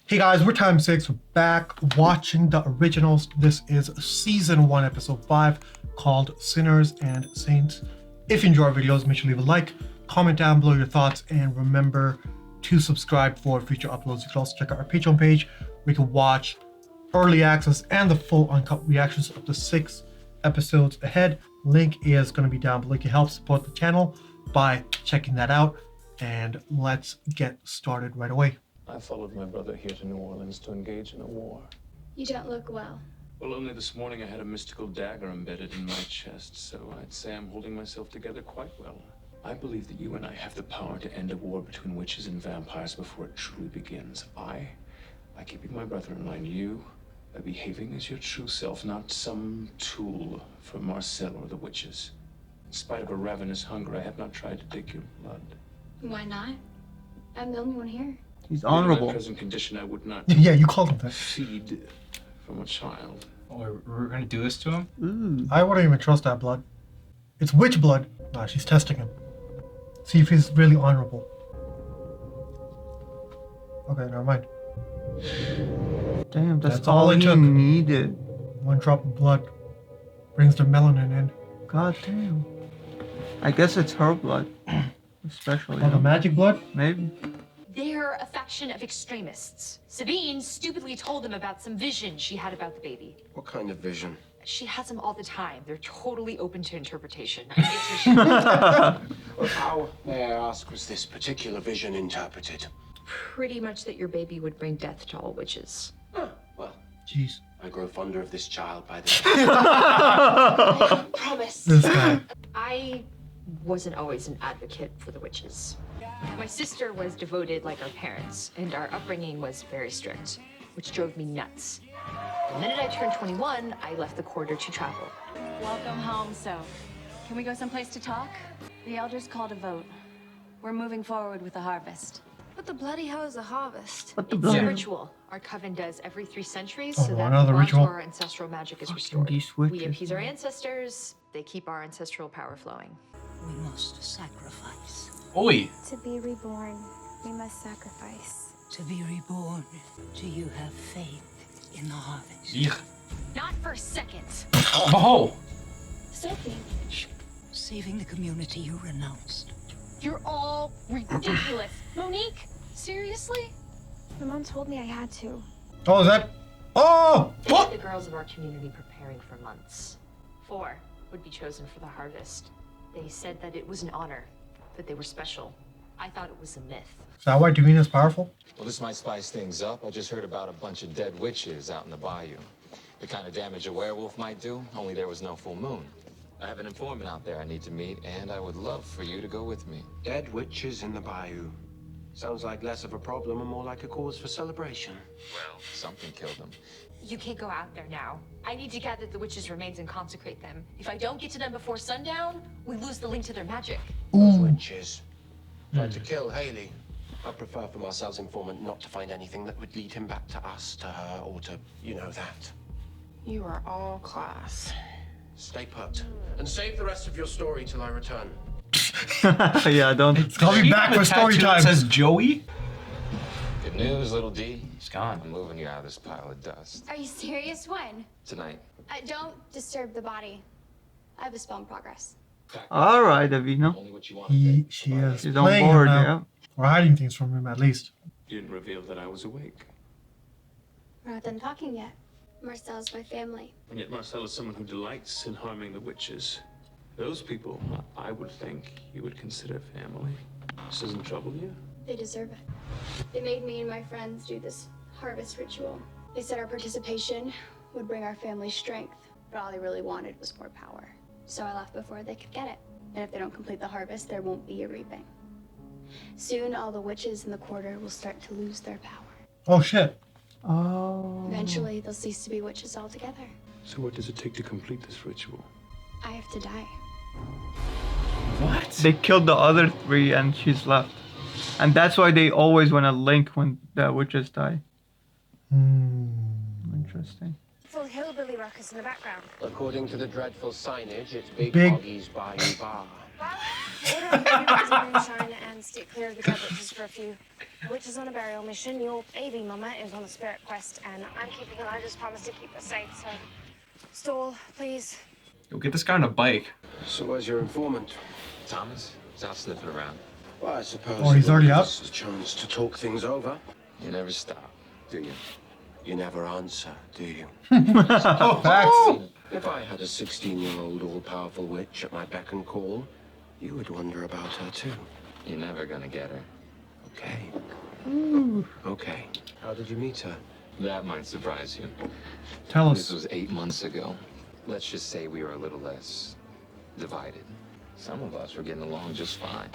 Hey guys, we're time 6. We're back watching the originals. This is season 1, episode 5, called Sinners and Saints. If you enjoy our videos, make sure to leave a like, comment down below your thoughts, and remember to subscribe for future uploads. You can also check out our Patreon page where you can watch early access and the full uncut reactions up to 6 episodes ahead. Link is going to be down below. You can help support the channel by checking that out. And let's get started right away. I followed my brother here to New Orleans to engage in a war. You don't look well. Well, only this morning I had a mystical dagger embedded in my chest, so I'd say I'm holding myself together quite well. I believe that you and I have the power to end a war between witches and vampires before it truly begins. I, by keeping my brother in line, you, by behaving as your true self, not some tool for Marcel or the witches. In spite of a ravenous hunger, I have not tried to take your blood. Why not? I'm the only one here. He's In honorable. my present condition, I would not Yeah, you called him that. feed from a child. Oh, we're gonna do this to him? Ooh. I wouldn't even trust that blood. It's witch blood. Nah, she's testing him. See if he's really honorable. Okay, never mind. Damn, that's, That's all all it he took. needed. One drop of blood brings the melanin in. God damn. I guess it's her blood. Especially. Oh, the magic blood? Maybe. They're a faction of extremists. Sabine stupidly told them about some vision she had about the baby. What kind of vision? She has them all the time. They're totally open to interpretation. It's How, may I ask, was this particular vision interpreted? pretty much that your baby would bring death to all witches. Huh, well, Jeez. I grow fonder of this child by the Promise. This guy. I wasn't always an advocate for the witches. My sister was devoted like our parents, and our upbringing was very strict, which drove me nuts. The minute I turned 21, I left the quarter to travel. Welcome home, so. Can we go someplace to talk? The elders called a vote. We're moving forward with the harvest. What the bloody hell is a harvest? What the It's a blood? ritual our coven does every 3 centuries Oh, so that another the bond to ritual? our ancestral magic is Fucking restored. these We witches, appease our man. ancestors, they keep our ancestral power flowing. We must sacrifice. Oi! To be reborn, we must sacrifice. To be reborn, do you have faith in the harvest? Yeah. Not for a second. Oh! Sophie. Saving the community you renounced. You're all ridiculous. Monique, seriously? My mom told me I had to. Oh, is that? Oh! They had the girls of our community preparing for months. 4 would be chosen for the harvest. They said that it was an honor, that they were special. I thought it was a myth. Is that why Davina is powerful? Well, this might spice things up. I just heard about a bunch of dead witches out in the bayou. The kind of damage a werewolf might do, only there was no full moon. I have an informant out there I need to meet, and I would love for you to go with me. dead witches in the bayou. Sounds like less of a problem and more like a cause for celebration. Well, something killed them. You can't go out there now. I need to gather the witches' remains and consecrate them. If I don't get to them before sundown, we lose the link to their magic. Those witches tried to kill Haley. I prefer for Marcel's informant not to find anything that would lead him back to us, to her, or to, you know, that. You are all class. Stay put. And save the rest of your story till I return. Yeah, don't. It's coming back for story time. Says Joey? Good news, little D. He's gone. I'm moving you out of this pile of dust. Are you serious? When? Tonight. Don't disturb the body. I have a spell in progress. Alright, Davina. Only what you want. She is She's on playing him board, now. yeah. Or hiding things from him, at least. You didn't reveal that I was awake. We're not done talking yet. Marcel's my family. And yet Marcel is someone who delights in harming the witches. Those people, I would think you would consider family. This doesn't trouble you? They deserve it. They made me and my friends do this harvest ritual. They said our participation would bring our family strength, but all they really wanted was more power. So I left before they could get it. And if they don't complete the harvest, there won't be a reaping. Soon, all the witches in the quarter will start to lose their power. Oh, shit. Oh. Eventually, they'll cease to be witches altogether. So what does it take to complete this ritual? I have to die. What? They killed the other 3 and she's left. And that's why they always want to link when the witches die. Interesting. Full hillbilly ruckus in the background. According to the dreadful signage, it's Big Big- Boggy's Bayou Bar. Order up everyone's moonshine and stay clear of the dead witches for a few. The witch is on a burial mission. Your baby mama is on a spirit quest, and I'm keeping her. I just promised to keep her safe, so stall, please. Yo, get this guy on a bike. So where's your informant? Thomas? He's out sniffing around. Well, I suppose. Oh, he's already out? A chance to talk things over. You never stop, do you? You never answer, do you? Oh, facts. If I had a 16-year-old all-powerful witch at my beck and call, you would wonder about her too. You're never gonna get her. Okay. Okay. How did you meet her? That might surprise you. Tell This us. was 8 months ago. Let's just say we were a little less divided. Some of us were getting along just fine.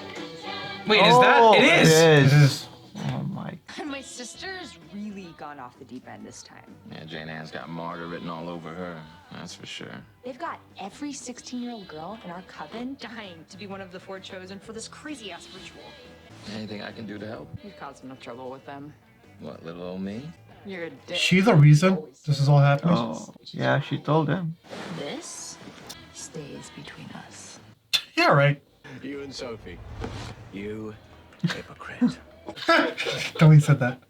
Wait, is that? It is. It is. Oh my. And my sister's really gone off the deep end this time. Yeah, Jane Ann's got martyr written all over her. That's for sure. They've got every 16-year-old girl in our coven dying to be one of the 4 chosen for this crazy-ass ritual. Anything I can do to help? You've caused enough trouble with them. What, little old me? You're a dick. She's the reason this is all happening. Oh, yeah, she told him. This stays between us. Yeah, right. You and Sophie. You hypocrite. Kelly said that.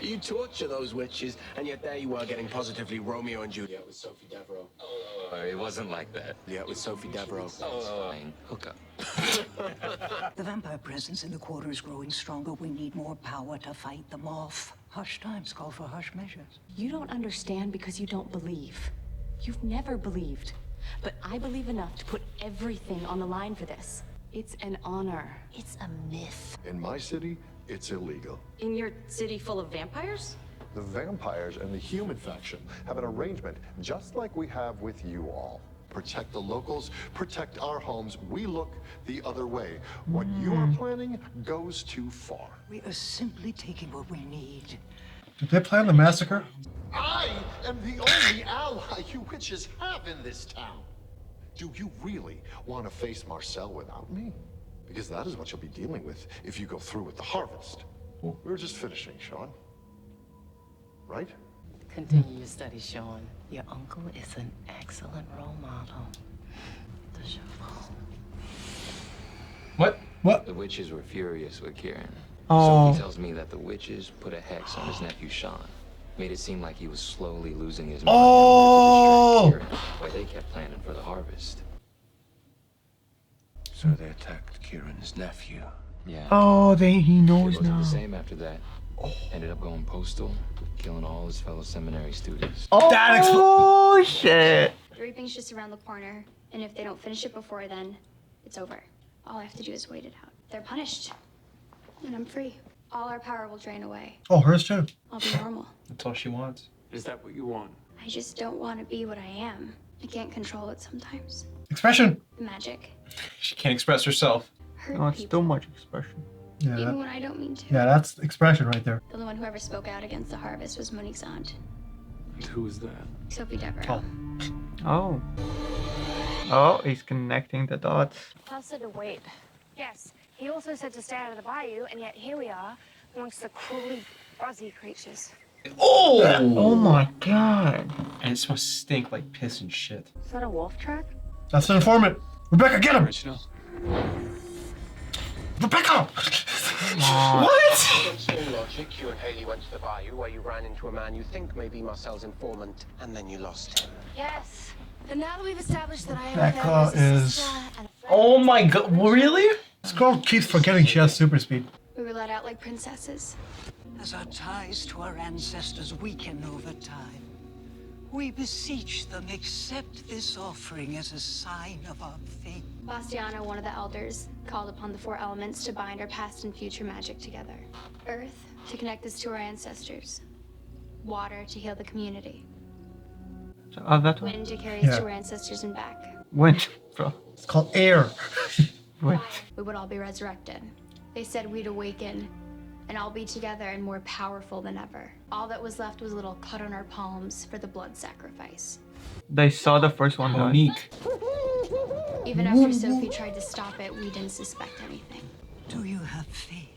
You torture those witches, and yet there you were getting positively Romeo and Juliet with Sophie Devereaux. Oh, it wasn't like that. Yeah, with Sophie Devereaux. Fine. Hook up. The vampire presence in the quarter is growing stronger. We need more power to fight them off. Hush times call for hush measures. You don't understand because you don't believe. You've never believed. But I believe enough to put everything on the line for this. It's an honor. It's a myth. In my city, it's illegal. In your city full of vampires? The vampires and the human faction have an arrangement just like we have with you all. Protect the locals, protect our homes. We look the other way. What you are planning goes too far. We are simply taking what we need. Did they plan the massacre? I am the only ally you witches have in this town. Do you really want to face Marcel without me? Because that is what you'll be dealing with if you go through with the harvest. We were just finishing, Sean. Right? Continue your studies, Sean. Your uncle is an excellent role model. The cheval. What? The witches were furious with Kieran. Oh. Sophie tells me that the witches put a hex on his nephew Sean. Made it seem like he was slowly losing his mind. Oh! To distract Kieran, while they kept planning for the harvest. So they attacked Kieran's nephew. Yeah. Oh, he It knows wasn't now. the same after that. Ended up going postal, killing all his fellow seminary students. Oh, shit. The reaping's just around the corner, and if they don't finish it before then, it's over. All I have to do is wait it out. They're punished, and I'm free. All our power will drain away. Oh, hers too. I'll be normal. That's all she wants. Is that what you want? I just don't want to be what I am. I can't control it sometimes. Expression. Magic. She can't express herself. Hurt No, it's people, too much expression. Yeah, even that, when I don't mean to. yeah, that's expression right there. The only one who ever spoke out against the harvest was Monique's aunt, And who is that? Sophie Devereaux. Oh. Oh, he's connecting the dots. Paul said to wait. Yes, he also said to stay out of the bayou, and yet here we are, amongst the cruelly buzzy creatures. Oh! Oh my god. And it's supposed to stink like piss and shit. Is that a wolf track? That's the informant. Rebecca, get him! Reginald? Rebecca! What? Against all logic, you and Haley went to the bayou where you ran into a man you think may be Marcel's informant, and then you lost him. Yes. And now that we've established that I am Becca is. Oh my god, really? This girl keeps forgetting she has super speed. We were let out like princesses. As our ties to our ancestors weaken over time, we beseech them accept this offering as a sign of our faith. Bastiano, one of the elders, called upon the 4 elements to bind our past and future magic together. Earth, to connect us to our ancestors. Water, to heal the community. So, oh, that one? Wind, to carry us Yeah. to our ancestors and back. Wind, bro. It's called air. Wind. We would all be resurrected. They said we'd awaken and all be together and more powerful than ever. All that was left was a little cut on our palms for the blood sacrifice. They saw the first one die. Monique. Even after Sophie tried to stop it, we didn't suspect anything. Do you have faith?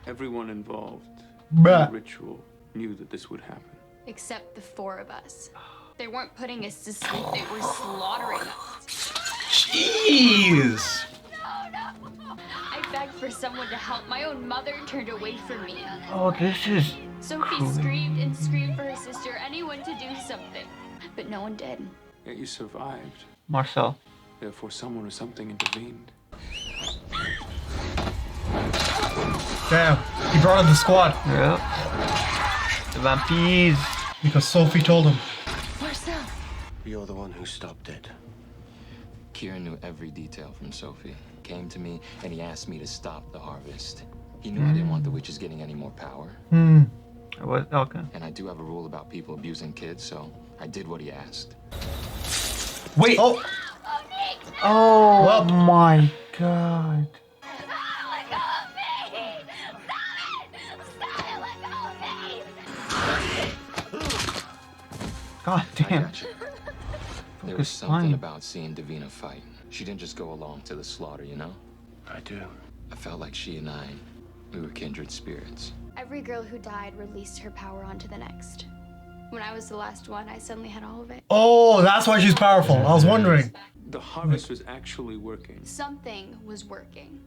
Everyone involved in Bruh. the ritual knew that this would happen. Except the 4 of us. They weren't putting us to sleep, they were slaughtering us. Jeez! I begged for someone to help. My own mother turned away from me. Oh, this is Sophie cool. screamed and screamed for her sister, anyone to do something. But no one did. Yet you survived. Marcel. Therefore, someone or something intervened. Damn, he brought in the squad. Yeah. The vampires. Because Sophie told him. Marcel. You're the one who stopped it. Kieran knew every detail from Sophie. Came to me and he asked me to stop the harvest. He knew I didn't want the witches getting any more power. What? Okay. And I do have a rule about people abusing kids, so I did what he asked. Wait! Oh! Oh Well- my god. God I damn. got you. There was Focus something fine. about seeing Davina fight. She didn't just go along to the slaughter, you know? I do. I felt like she and I, we were kindred spirits. Every girl who died released her power onto the next. When I was the last one, I suddenly had all of it. Oh, that's why she's powerful. I was wondering. The harvest was actually working. Something was working.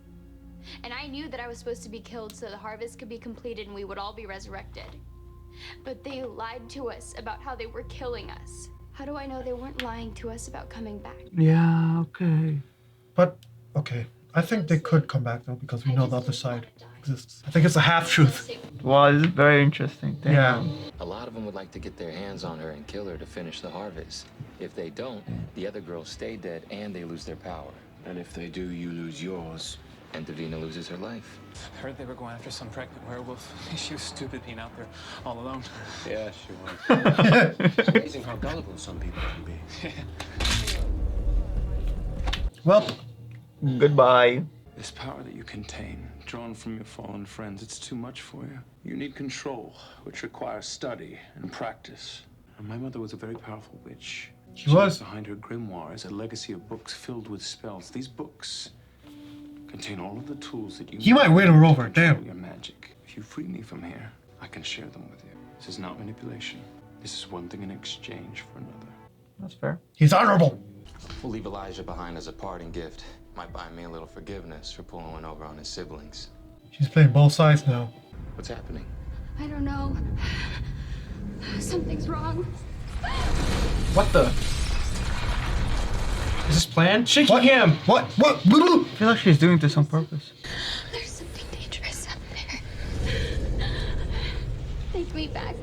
And I knew that I was supposed to be killed so the harvest could be completed and we would all be resurrected. But they lied to us about how they were killing us. How do I know they weren't lying to us about coming back? Yeah, okay. But, okay. I think they could come back though, because we know the other side exists. I think it's a half-truth. Wow, this is very interesting. Damn. Yeah. A lot of them would like to get their hands on her and kill her to finish the harvest. If they don't, the other girls stay dead and they lose their power. And if they do, you lose yours. And Davina loses her life. Heard they were going after some pregnant werewolf. She was stupid being out there all alone. Yeah, she was. It's amazing how gullible some people can be. Well, Goodbye. This power that you contain, drawn from your fallen friends, it's too much for you. You need control, which requires study and practice. And my mother was a very powerful witch. She was. Behind her grimoire is a legacy of books filled with spells. These books contain all of the tools that you he might win her over. to control Damn. your magic. If you free me from here, I can share them with you. This is not manipulation. This is one thing in exchange for another. That's fair. He's honorable. We'll leave Elijah behind as a parting gift. Might buy me a little forgiveness for pulling one over on his siblings. She's playing both sides now. What's happening? I don't know. Something's wrong. What the? Is this planned? Shaky What? cam! What? What? I feel like she's doing this on purpose. There's something dangerous up there. Take me back.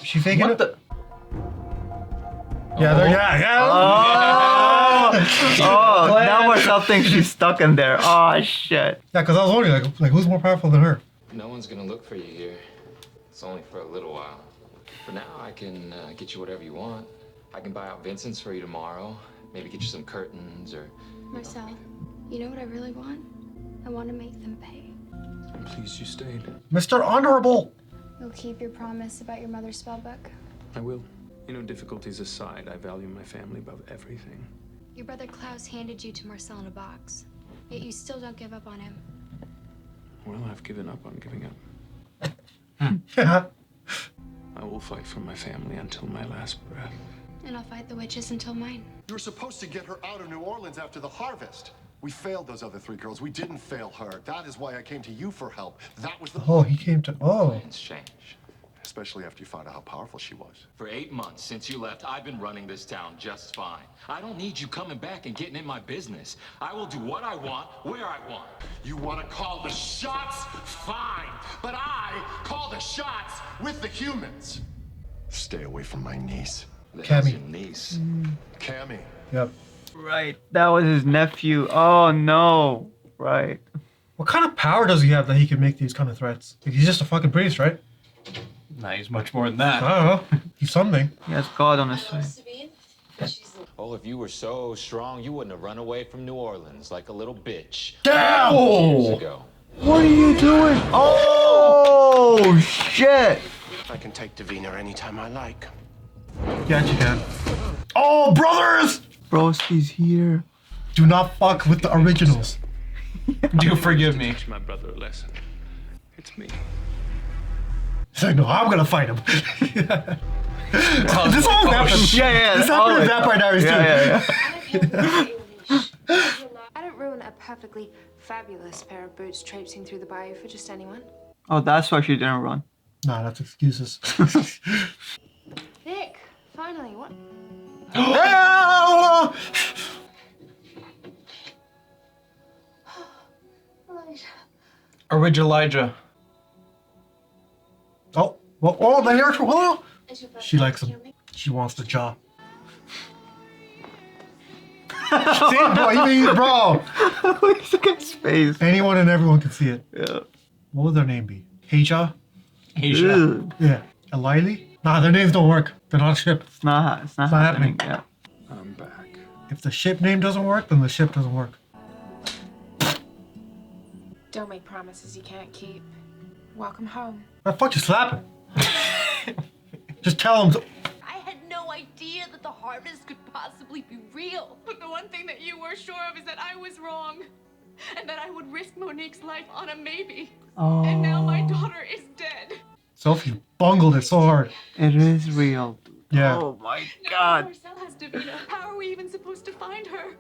She faking What it? the? Yeah, yeah. Oh, now Marcel thinks she's stuck in there. Oh, shit. Yeah, because I was wondering, like, who's more powerful than her? No one's gonna look for you here. It's only for a little while. For now, I can get you whatever you want. I can buy out Vincent's for you tomorrow. Maybe get you some curtains or... Marcel, you know what I really want? I want to make them pay. I'm pleased you stayed. Mr. Honorable. You'll keep your promise about your mother's spellbook. I will. You know, difficulties aside, I value my family above everything. Your brother Klaus handed you to Marcel in a box, yet you still don't give up on him. Well, I've given up on giving up. Yeah. I will fight for my family until my last breath. And I'll fight the witches until mine. You were supposed to get her out of New Orleans after the harvest. We failed those other 3 girls. We didn't fail her. That is why I came to you for help. That was the... Oh, he came to... Oh. Plans change. Especially after you found out how powerful she was. For 8 months since you left, I've been running this town just fine. I don't need you coming back and getting in my business. I will do what I want, where I want. You want to call the shots? Fine. But I call the shots with the humans. Stay away from my niece. Cammy. Your niece. Cammy. Yep. Right. That was his nephew. Oh, no. Right. What kind of power does he have that he can make these kind of threats? Like, he's just a fucking priest, right? Nah, he's much more than that. I don't know. He's something. He has God on his side. Oh, if you were so strong, you wouldn't have run away from New Orleans like a little bitch. Damn! Years ago. What are you doing? Oh, shit. I can take Davina anytime I like. Yeah, you can. Oh, brothers! Broski's here. Do not fuck with the originals. Do forgive me. Teach my brother a lesson. It's me. He's like, no, I'm gonna fight him. This all happened. Yeah. This happened in Vampire Diaries too. Yeah. I don't ruin a perfectly fabulous pair of boots traipsing through the bayou for just anyone. Oh, that's why she didn't run. Nah, that's excuses. Nick, finally, what? Elijah. Oh, the hair. Oh. She likes him. She wants the jaw. See, bro. Look at his face. Anyone and everyone can see it. Yeah. What would their name be? Asia? Asia. Yeah. Elili? Nah, their names don't work. They're not a ship. It's not happening. Yeah. I'm back. If the ship name doesn't work, then the ship doesn't work. Don't make promises you can't keep. Welcome home. Fuck you, slap him. Just tell him. I had no idea that the harvest could possibly be real. But the one thing that you were sure of is that I was wrong. And that I would risk Monique's life on a maybe. Oh. And now my daughter is dead. Sophie bungled it so hard. It is real. Yeah. Oh my Now god. Marcel has Davina. How are we even supposed to find her?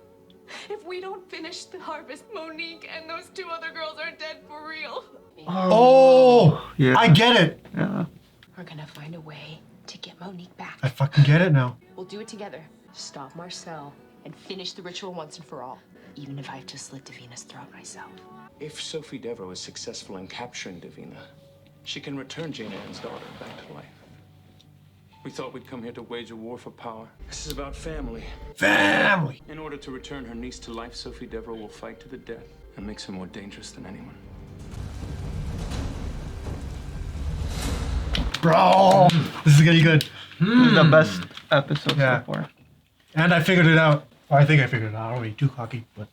If we don't finish the harvest, Monique and those two other girls are dead for real. Oh, yeah. I get it. Yeah. We're gonna find a way to get Monique back. I fucking get it now. We'll do it together. Stop Marcel and finish the ritual once and for all. Even if I have to slit Davina's throat myself. If Sophie Devereaux is successful in capturing Davina, she can return Jane Ann's daughter back to life. We thought we'd come here to wage a war for power. This is about family. Family! In order to return her niece to life, Sophie Devereaux will fight to the death. That makes her more dangerous than anyone. Bro, this is getting good. This is the best episode Yeah. so far. And I figured it out. Or I think I figured it out. I don't want to be too cocky, but.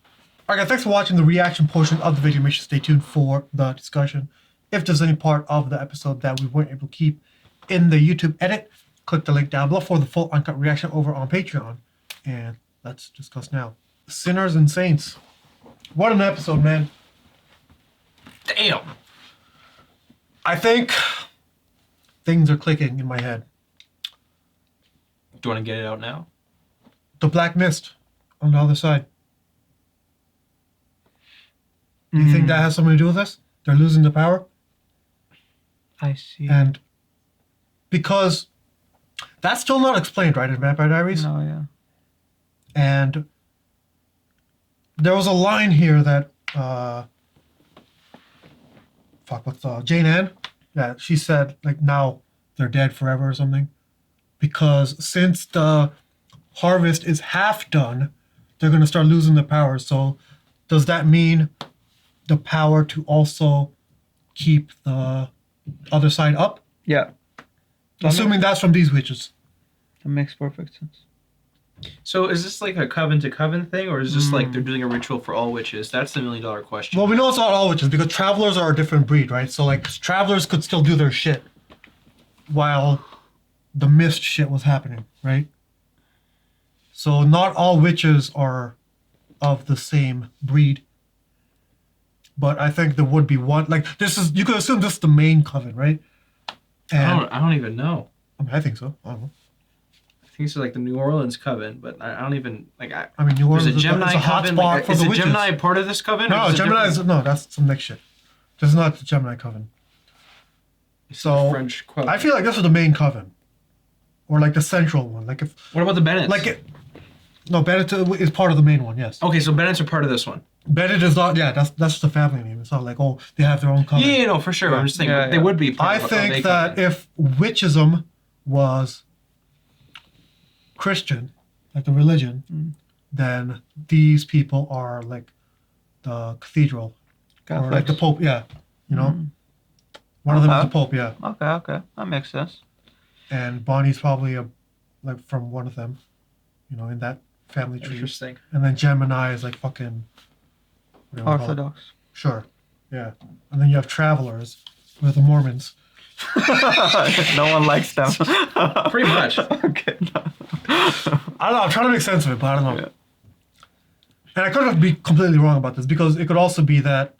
Alright guys, thanks for watching the reaction portion of the video. Make sure to stay tuned for the discussion. If there's any part of the episode that we weren't able to keep in the YouTube edit, click the link down below for the full uncut reaction over on Patreon. And let's discuss now. Sinners and Saints. What an episode, man. Damn. I think things are clicking in my head. Do you want to get it out now? The Black Mist on the other side. You think that has something to do with this? They're losing the power? I see. And because that's still not explained, right, in Vampire Diaries? No, yeah. And there was a line here that Jane Ann? Yeah, she said, like, now they're dead forever or something. Because since the harvest is half done, they're going to start losing the power. So does that mean the power to also keep the other side up? Yeah. Assuming that's from these witches. That makes perfect sense. So is this like a coven to coven thing, or is this like they're doing a ritual for all witches? That's the $1 million question. Well, we know it's not all witches because travelers are a different breed, right? So like travelers could still do their shit while the mist shit was happening, right? So not all witches are of the same breed. But I think there would be one, like this is, you could assume this is the main coven, right? And I don't even know. I mean, I think so. I don't know. I think it's like the New Orleans coven, but I don't even like. I mean, New Orleans is a Gemini is a hot coven. spot Like, for is the the witches. Gemini part of this coven? or No, is it Gemini different? is, no, that's some next shit. This is not the Gemini coven. So French coven. I feel like this is the main coven, or like the central one. Like if What about the Bennetts? like it, no, Bennett is part of the main one. Yes. Okay, so Bennetts are part of this one. Bennett is not. Yeah, that's just a family name. It's not like, oh, they have their own coven. Yeah, no, for sure. I'm just thinking they would be. Part I of a think that coven. if witchism was Christian, like the religion, then these people are like the cathedral, or like the Pope. Yeah, you know, one of them is the Pope. Yeah. Okay, that makes sense. And Bonnie's probably like from one of them, you know, in that family tree. Interesting. And then Gemini is like fucking what do you wanna call it? Orthodox. Sure. Yeah. And then you have travelers with the Mormons. No one likes them. Pretty much. Okay. I don't know. I'm trying to make sense of it, but I don't know. Yeah. And I could be completely wrong about this because it could also be that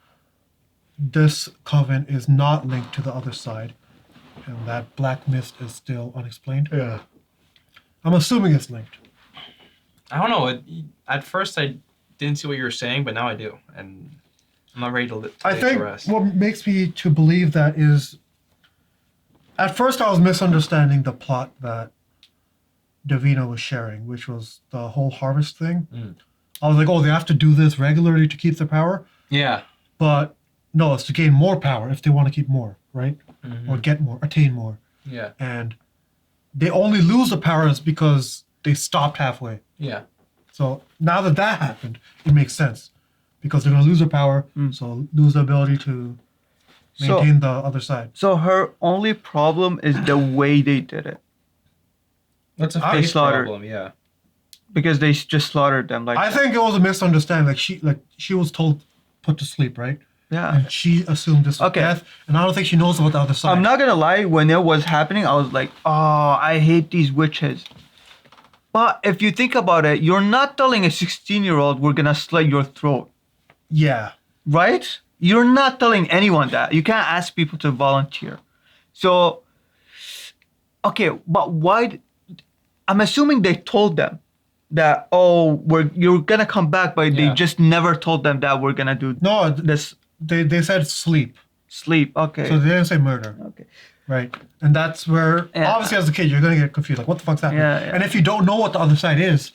this coven is not linked to the other side. and that black mist is still unexplained. Yeah. I'm assuming it's linked. I don't know. At first, I didn't see what you were saying, but now I do, and I'm not ready to I take think the rest. what makes me to believe that is, at first I was misunderstanding the plot that Davina was sharing, which was the whole harvest thing. I was like, oh, they have to do this regularly to keep their power. Yeah. But no, it's to gain more power if they want to keep more, right? Or get more, attain more. Yeah. And they only lose the powers because they stopped halfway. Yeah. So now that that happened, it makes sense. Because they're going to lose their power, so lose the ability to maintain the other side. So her only problem is the way they did it. That's a They face slaughtered. problem, yeah. Because they just slaughtered them. Like I think it was a misunderstanding. She was told put to sleep, right? Yeah. And she assumed this was death, and I don't think she knows about the other side. I'm not gonna lie, when it was happening, I was like, oh, I hate these witches. But if you think about it, you're not telling a 16-year-old we're gonna slit your throat. Yeah. Right? You're not telling anyone that. You can't ask people to volunteer. So, okay, but why? I'm assuming they told them that, oh, you're gonna come back, but they just never told them that we're gonna do this. They said sleep. Sleep, okay. So they didn't say murder. Okay. Right. And that's where, obviously as a kid, you're going to get confused. Like, what the fuck's happening? Yeah. And if you don't know what the other side is,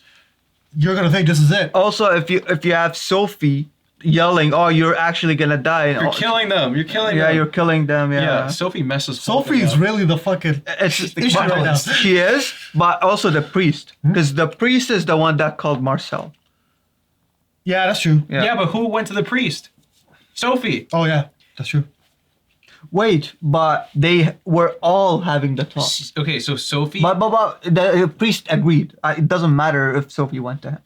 you're going to think this is it. Also, if you have Sophie yelling, oh, you're actually going to die. You're killing them. You're killing them. Yeah, you're killing them. Yeah. Sophie messes. Sophie is really the fucking issue right now. She is, but also the priest. Because the priest is the one that called Marcel. Yeah, that's true. Yeah, but who went to the priest? Sophie. Oh, yeah. That's true. Wait, but they were all having the talk. Okay, so Sophie... But the priest agreed. It doesn't matter if Sophie went to him.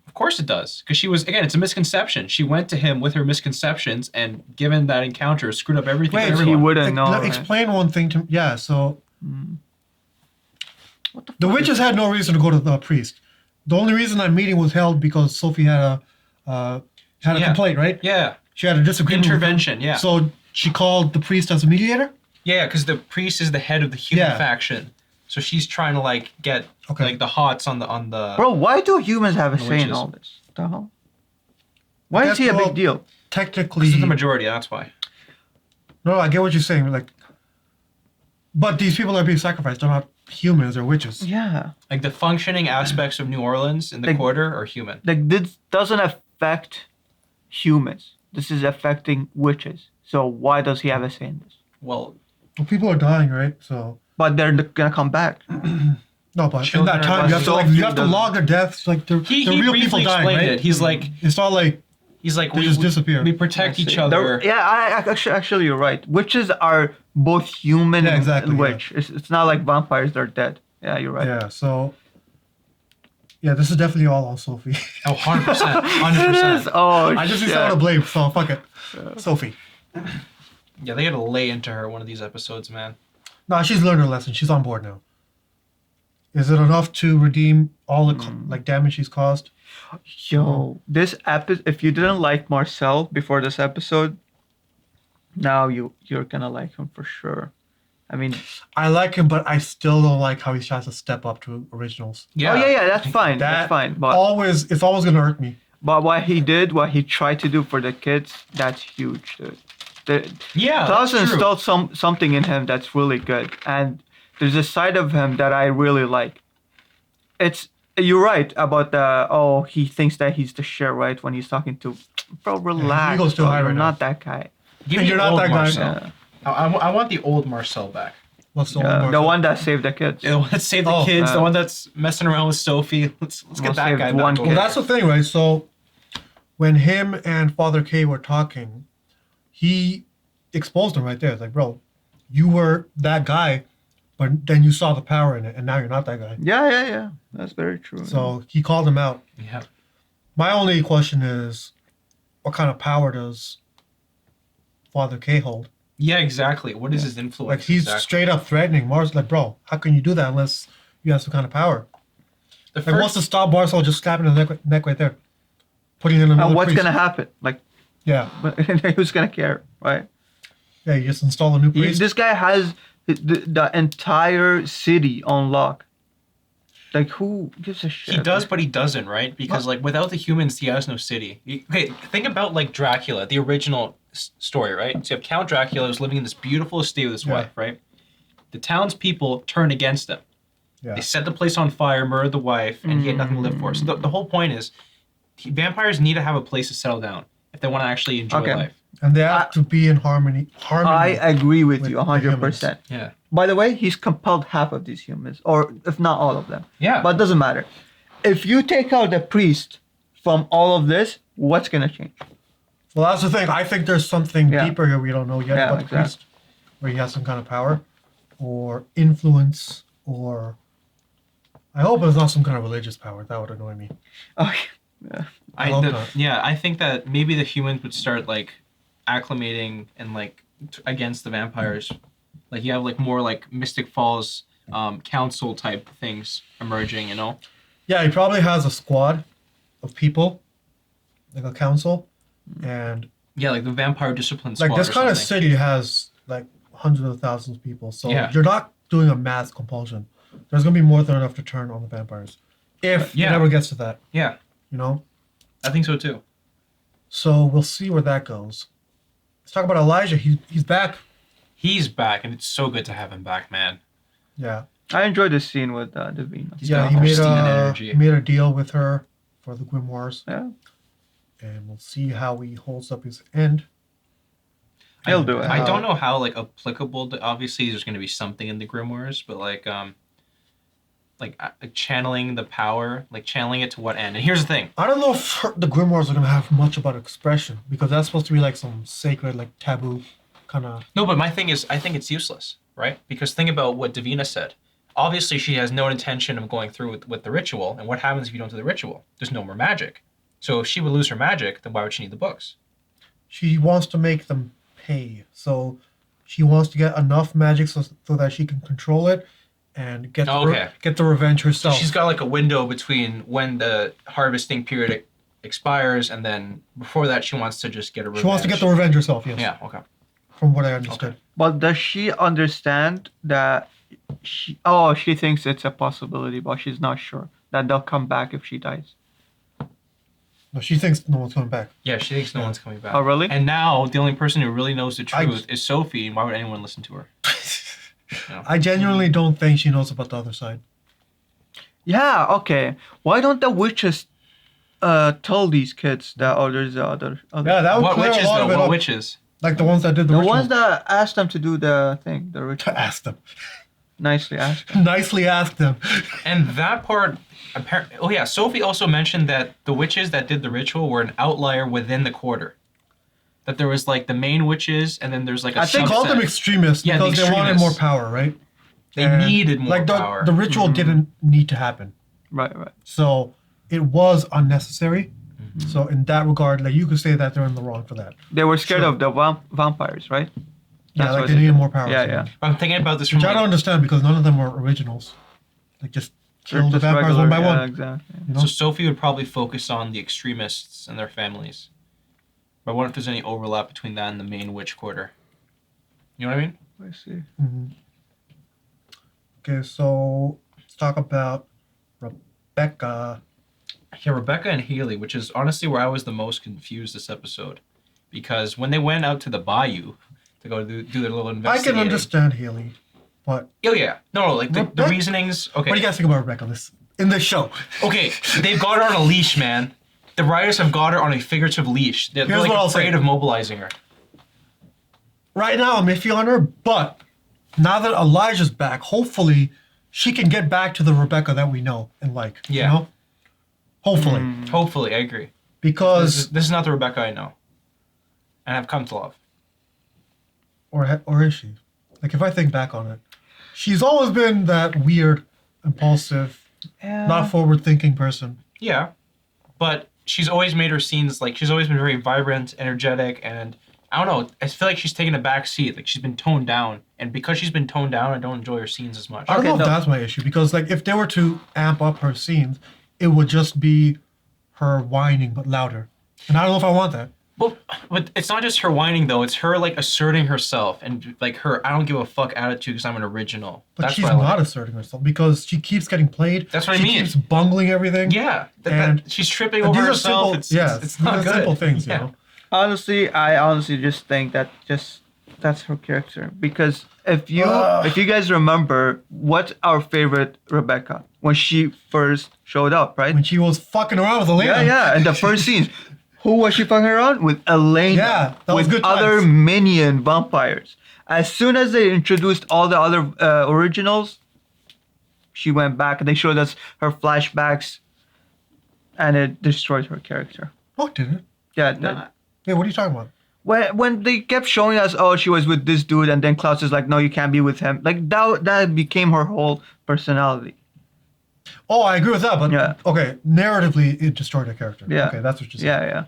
Of course it does. Because she was, again, it's a misconception. She went to him with her misconceptions, and given that encounter, screwed up everything for everyone. He wouldn't know. Right? Explain one thing to me. Yeah, so... The witches had no reason to go to the priest. The only reason that meeting was held because Sophie had a complaint, right? Yeah. She had a disagreement. Intervention, yeah. So she called the priest as a mediator? Yeah, because the priest is the head of the human faction. So she's trying to get the hots on the Bro, why do humans have a say in witches. all this? What the hell? Why is he a big deal? Technically, This is the majority, that's why. No, I get what you're saying. But these people are being sacrificed. They're not humans, they're witches. Yeah. Like the functioning aspects of New Orleans in the quarter are human. Like this doesn't affect humans. This is affecting witches. So why does he have a say in this? Well, people are dying, right? So. But they're gonna come back. No, but in that time, you have to log their deaths. Like they're real people dying, right? It. He's like, it's not like we just disappear. We protect each other. Actually, you're right. Witches are both human and witch. Yeah. It's not like vampires; they're dead. Yeah, you're right. Yeah. So. Yeah, this is definitely all on Sophie. Oh, 100%. 100%. Oh, I just need someone to blame, so fuck it. Sophie. Yeah, they gotta lay into her one of these episodes, man. No, she's learned her lesson. She's on board now. Is it enough to redeem all the damage she's caused? Yo, this episode, if you didn't like Marcel before this episode, now you're gonna like him for sure. I mean, I like him, but I still don't like how he tries to step up to originals. Yeah. Oh yeah, that's fine. That's fine. But it's always gonna hurt me. But what he tried to do for the kids, that's huge, dude. Klaus installed something in him that's really good, and there's a side of him that I really like. You're right about he thinks that he's the shit, right? When he's talking to, bro, relax. He goes too high right now. Not that guy. You're not that guy. Yeah. I want the old Marcel back. What's the old Marcel? The one that saved the kids. Yeah, the one that saved the kids. The one that's messing around with Sophie. Let's get that guy back. Well, that's the thing, right? So when him and Father K were talking, he exposed him right there. It's like, bro, you were that guy, but then you saw the power in it, and now you're not that guy. Yeah. That's very true. So he called him out. Yeah. My only question is, what kind of power does Father K hold? Yeah, exactly. What is his influence? Like, he's straight up threatening Mars. Like, bro, how can you do that unless you have some kind of power? Like, what's to stop Marcel just slapping his neck right there? Putting in another what's priest? gonna happen? Like, yeah. Who's gonna care, right? Yeah, you just install a new priest. This guy has the entire city on lock. Like, who gives a shit? He does, but he doesn't, right? Because like without the humans, he has no city. Okay, think about like Dracula, the original story, right? So you have Count Dracula who's living in this beautiful estate with his wife, right? The townspeople turn against him. Yeah. They set the place on fire, murdered the wife, and he had nothing to live for. So the whole point is, vampires need to have a place to settle down if they want to actually enjoy life. And they have to be in harmony. I agree with you the 100%. Yeah. By the way, he's compelled half of these humans, or if not all of them. Yeah. But it doesn't matter. If you take out the priest from all of this, what's gonna change? Well, that's the thing. I think there's something deeper here we don't know yet about the priest, where he has some kind of power, or influence, or I hope it's not some kind of religious power. That would annoy me. Okay. Yeah. I think that maybe the humans would start like acclimating and like against the vampires. Like you have like more like Mystic Falls council type things emerging, you know? Yeah, he probably has a squad of people, like a council, and yeah, like the vampire discipline squad. Like this or kind of something. city has like hundreds of thousands of people, so Yeah. you're not doing a mass compulsion. There's gonna be more than enough to turn on the vampires, if it ever gets to that. Yeah. You know. I think so too. So we'll see where that goes. Let's talk about Elijah. He's back. He's back, and it's so good to have him back, man. Yeah. I enjoyed the scene with Davina. Yeah, he made a deal with her for the Grimoires. Yeah. And we'll see how he holds up his end. He'll do it. I don't know how like applicable. Obviously, there's going to be something in the grimoires, but like channeling the power, like channeling it to what end? And here's the thing. I don't know if the Grimoires are gonna have much about expression, because that's supposed to be like some sacred, like taboo kind of. No, but my thing is, I think it's useless, right? Because think about what Davina said. Obviously, she has no intention of going through with the ritual. And what happens if you don't do the ritual? There's no more magic. So if she would lose her magic, then why would she need the books? She wants to make them pay, so she wants to get enough magic so that she can control it and get get the revenge herself. So she's got like a window between when the harvesting period expires, and then before that, she wants to just get a revenge. She wants to get the revenge herself. Yes. Yeah. Okay. From what I understood. But does she understand that she thinks it's a possibility, but she's not sure that they'll come back if she dies? No, she thinks no one's coming back. Yeah, she thinks no one's coming back. Oh, really? And now the only person who really knows the truth is Sophie, and why would anyone listen to her? I genuinely don't think she knows about the other side. Yeah, okay. Why don't the witches tell these kids that there's the other Yeah, that would What clear witches a lot though? of it What up. witches? Like the ones that did the ritual. ones that asked them to do the thing, the ritual. Asked them. Nicely asked. Nicely asked them. And that part, apparently, oh yeah, Sophie also mentioned that the witches that did the ritual were an outlier within the quarter. That there was like the main witches, and then there's like a I think subset. called them extremists Yeah, because the they wanted more extremists. power, right? They And, needed more like power. the ritual didn't need to happen. Right. So it was unnecessary. So in that regard, like you could say that they're in the wrong for that. They were scared of the vampires, right? Yeah, That's like what they they needed did. more power. Yeah, so- yeah. I'm thinking about this from Which I like, don't understand because none of them were originals. Like just kill the Just vampires regular- one by yeah, one. exactly. You know? So Sophie would probably focus on the extremists and their families. But what if there's any overlap between that and the main witch quarter? You know what I mean? I see. Okay, so let's talk about Rebecca. Yeah, Rebecca and Haley, which is honestly where I was the most confused this episode. Because when they went out to the bayou to go do their little I investigating. can understand Haley, but Oh yeah. No, like the reasonings. Okay. what do you guys think about Rebecca in this show? Okay, they've got her on a leash, man. The writers have got her on a figurative leash. They're Here's like what I'll say. afraid of mobilizing her. Right now, I'm iffy on her, but now that Elijah's back, hopefully she can get back to the Rebecca that we know and like. Yeah. You know? Hopefully. Hopefully, I agree. Because this is not the Rebecca I know, and I've come to love. or is she? Like if I think back on it, she's always been that weird, impulsive, not forward-thinking person. Yeah, but she's always made her scenes like she's always been very vibrant, energetic, and I don't know. I feel like she's taken a back seat. Like she's been toned down, and because she's been toned down, I don't enjoy her scenes as much. I don't know if that's my issue because like if they were to amp up her scenes, it would just be her whining but louder, and I don't know if I want that. But it's not just her whining though. It's her like asserting herself and like her I don't give a fuck attitude because I'm an original. But That's she's what I not like. asserting herself because she keeps getting played. That's what I she mean. She keeps bungling everything. Yeah, and she's tripping and over these are herself. Simple, It's these not are good. simple things, Yeah. you know. Honestly, I honestly just think that that's her character because if you guys remember, what's our favorite Rebecca when she first showed up, right? When she was fucking around with Elena. Yeah, in the first scene. Who was she fucking around with? Elena. Yeah, that was with good other times. minion vampires. As soon as they introduced all the other originals, she went back and they showed us her flashbacks, and it destroyed her character. Oh, did it? Yeah, it did. Yeah, what are you talking about? When they kept showing us, oh, she was with this dude, and then Klaus is like, no, you can't be with him. Like that became her whole personality. Oh, I agree with that, but okay, narratively, it destroyed her character. Yeah. Okay, that's what you're saying.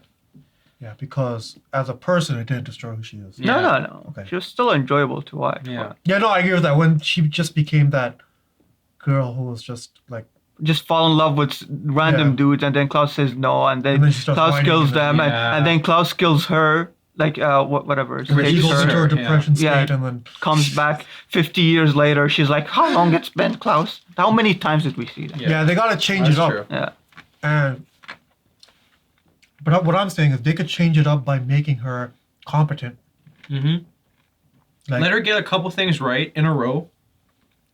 Yeah, because as a person, it didn't destroy who she is. No. Okay. She was still enjoyable to watch. Yeah. Yeah, no, I agree with that. When she just became that girl who was just like just fall in love with random dudes, and then Klaus says no, and then she starts Klaus whining kills and them, then- and then Klaus kills her, like whatever. She goes into her depression state and then comes back 50 years later. She's like, how long it's been, Klaus? How many times did we see that? Yeah, they gotta change it up. Yeah. And but what I'm saying is they could change it up by making her competent. Mm-hmm. Like, Let her get a couple things right in a row.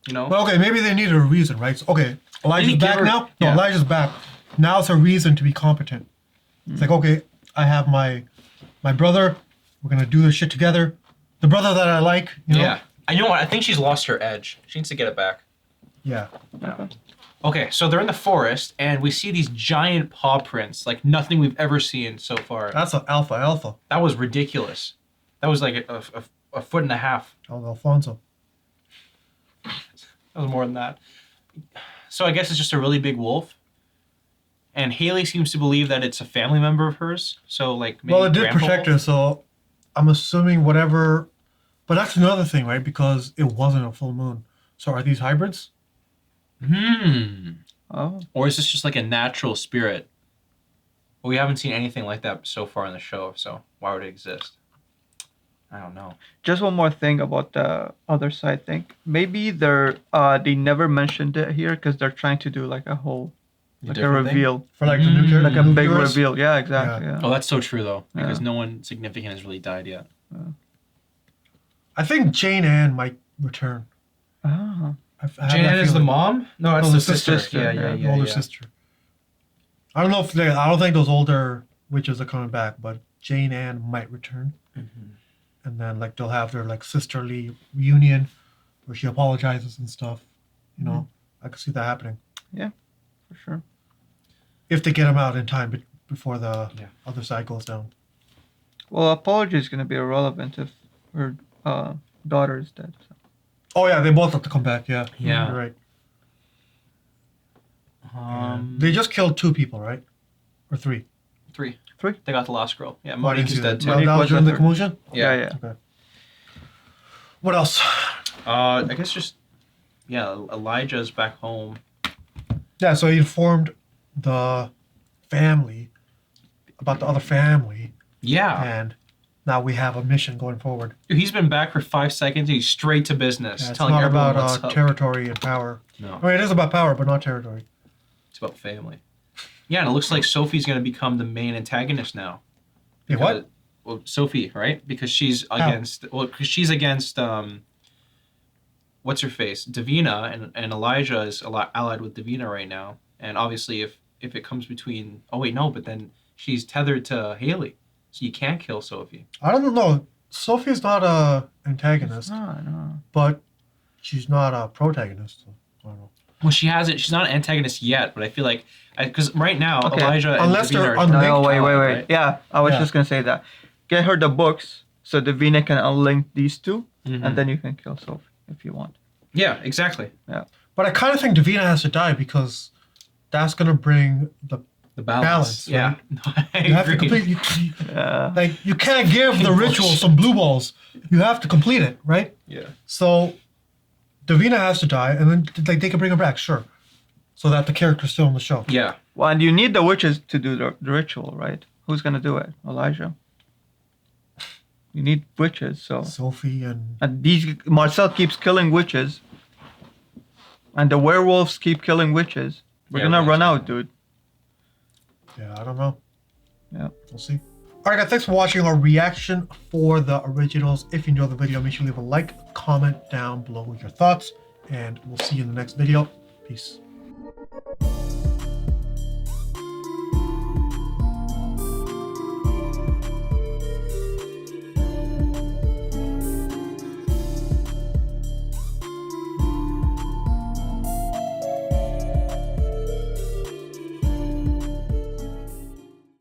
You know. Well, okay, maybe they needed a reason, right? So, okay, Elijah's Maybe give back her- now. No, yeah. Elijah's back. Now it's a reason to be competent. It's like, okay, I have my brother. We're gonna do this shit together. The brother that I like, you know. Yeah. I know what. I think she's lost her edge. She needs to get it back. Yeah. Okay, so they're in the forest, and we see these giant paw prints, like nothing we've ever seen so far. That's an alpha. That was ridiculous. That was like a foot and a half. Oh, Alfonso. That was more than that. So I guess it's just a really big wolf. And Haley seems to believe that it's a family member of hers. So like maybe Well, it did Grandpa protect her, Wolf? so I'm assuming whatever. But that's another thing, right? Because it wasn't a full moon. So are these hybrids? Oh. Or is this just like a natural spirit? Well, we haven't seen anything like that so far in the show, so why would it exist? I don't know. Just one more thing about the other side thing. Maybe they never mentioned it here because they're trying to do like a whole like a different thing? reveal for like the nuclear, like a big reveal. Yeah, exactly. Yeah. Oh, that's so true though, because Yeah. no one significant has really died yet. I think Jane Ann might return. Ah. I have Jane that Ann is the feeling. mom? No, that's Oh, the sister. Yeah, the older yeah. sister. I don't know if they. I don't think those older witches are coming back, but Jane Ann might return, and then like they'll have their like sisterly reunion, where she apologizes and stuff. You know, I could see that happening Yeah, for sure. if they get them out in time before the other side goes down. Well, apology is gonna be irrelevant if her daughter is dead. So. Oh yeah, they both have to come back. Yeah, Yeah. you're right. They just killed 2 people, right? Or 3? Three. Three. They got the last girl. Yeah, Oh, I didn't Monique see is dead that. too. That was was during the the third. commotion. Yeah. Okay. What else? I guess just Elijah's back home. Yeah, so he informed the family about the other family. Yeah. And now we have a mission going forward. He's been back for 5 seconds. He's straight to business, Yeah, it's telling not everyone about what's up. territory and power. No. I mean, it is about power, but not territory. It's about family. Yeah, and it looks like Sophie's going to become the main antagonist now. Yeah, what? Because- Well, Sophie, right? Because she's against. Well, because she's against. What's her face? Davina, and Elijah is allied with Davina right now. And obviously, if it comes between. Oh wait, no. But then she's tethered to Haley, so you can't kill Sophie. I don't know. Sophie's not a antagonist, No. but she's not a protagonist. So I don't know. Well, she hasn't. She's not an antagonist yet, but I feel like because right now Okay. Elijah and Unless Davina they're are unlinked. No, wait. right? Yeah, I was Yeah. just gonna say that. Get her the books so Davina can unlink these 2, Mhm. and then you can kill Sophie if you want. Yeah, exactly. Yeah. But I kind of think Davina has to die because that's gonna bring the The balance. balance, Yeah, right? no, I You have to agree. complete. Like you can't give the ritual some blue balls. You have to complete it, right? Yeah. So Davina has to die, and then like they can bring her back, sure, so that the character's still on the show. Yeah. Well, and you need the witches to do the ritual, right? Who's gonna do it? Elijah. You need witches, so. Sophie and Marcel keeps killing witches. And the werewolves keep killing witches. We're gonna run out, dude. Yeah, I don't know. Yeah. We'll see. Alright guys, thanks for watching our reaction for the originals. If you enjoyed the video, make sure you leave a like, comment down below with your thoughts, and we'll see you in the next video. Peace.